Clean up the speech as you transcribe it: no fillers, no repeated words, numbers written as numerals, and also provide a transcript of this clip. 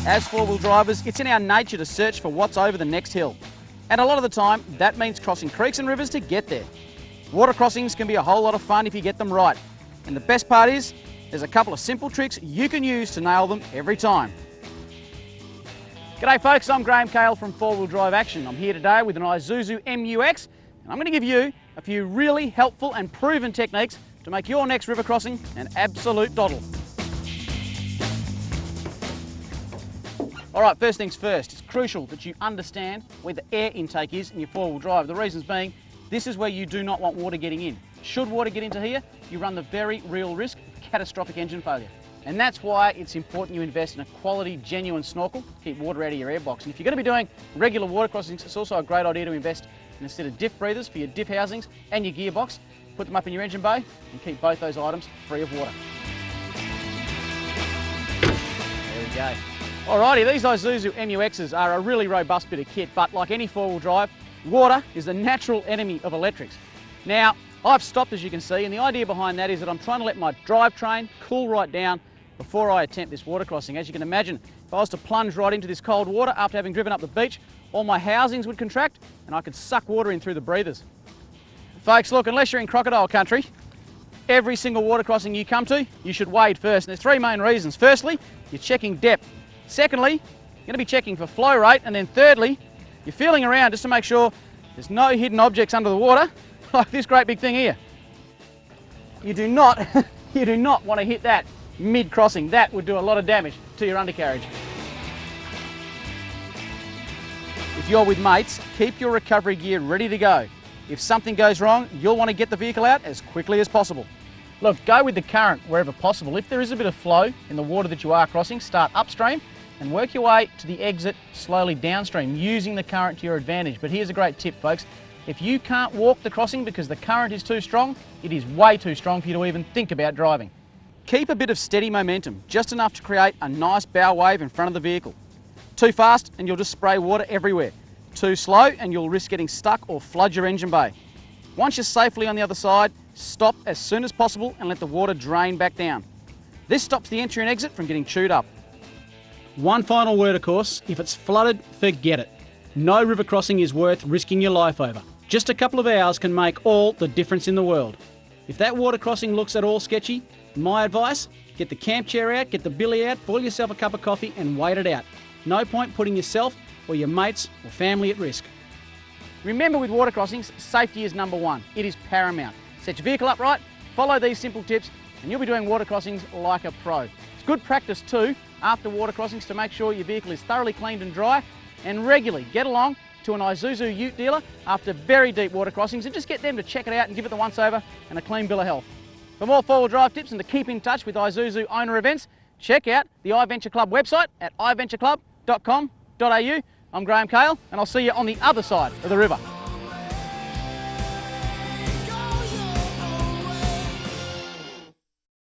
As four-wheel drivers, it's in our nature to search for what's over the next hill. And a lot of the time, that means crossing creeks and rivers to get there. Water crossings can be a whole lot of fun if you get them right. And the best part is, there's a couple of simple tricks you can use to nail them every time. G'day folks, I'm Graham Cale from Four Wheel Drive Action. I'm here today with an Isuzu MUX, and I'm going to give you a few really helpful and proven techniques to make your next river crossing an absolute doddle. Alright, first things first, it's crucial that you understand where the air intake is in your four-wheel drive. The reasons being, this is where you do not want water getting in. Should water get into here, you run the very real risk of catastrophic engine failure. And that's why it's important you invest in a quality, genuine snorkel to keep water out of your airbox. And if you're going to be doing regular water crossings, it's also a great idea to invest in a set of diff breathers for your diff housings and your gearbox. Put them up in your engine bay and keep both those items free of water. There we go. Alrighty, these Isuzu MUXs are a really robust bit of kit, but like any four-wheel drive, water is the natural enemy of electrics. Now, I've stopped as you can see, and the idea behind that is that I'm trying to let my drivetrain cool right down before I attempt this water crossing. As you can imagine, if I was to plunge right into this cold water after having driven up the beach, all my housings would contract and I could suck water in through the breathers. Folks, look, unless you're in crocodile country, every single water crossing you come to, you should wade first. And there's three main reasons. Firstly, you're checking depth. Secondly, you're going to be checking for flow rate, and then thirdly, you're feeling around just to make sure there's no hidden objects under the water, like this great big thing here. You do not want to hit that mid-crossing. That would do a lot of damage to your undercarriage. If you're with mates, keep your recovery gear ready to go. If something goes wrong, you'll want to get the vehicle out as quickly as possible. Look, go with the current wherever possible. If there is a bit of flow in the water that you are crossing, start upstream and work your way to the exit slowly downstream, using the current to your advantage. But here's a great tip, folks. If you can't walk the crossing because the current is too strong, it is way too strong for you to even think about driving. Keep a bit of steady momentum, just enough to create a nice bow wave in front of the vehicle. Too fast and you'll just spray water everywhere. Too slow and you'll risk getting stuck or flood your engine bay. Once you're safely on the other side, stop as soon as possible and let the water drain back down. This stops the entry and exit from getting chewed up. One final word, of course, if it's flooded, forget it. No river crossing is worth risking your life over. Just a couple of hours can make all the difference in the world. If that water crossing looks at all sketchy, my advice, get the camp chair out, get the billy out, boil yourself a cup of coffee and wait it out. No point putting yourself or your mates or family at risk. Remember, with water crossings, safety is number one. It is paramount. Set your vehicle up right, follow these simple tips, and you'll be doing water crossings like a pro. It's good practice too, after water crossings, to make sure your vehicle is thoroughly cleaned and dry, and regularly get along to an Isuzu UTE dealer after very deep water crossings and just get them to check it out and give it the once-over and a clean bill of health. For more four-wheel drive tips and to keep in touch with Isuzu owner events, check out the iVenture Club website at iventureclub.com.au. I'm Graham Cale, and I'll see you on the other side of the river.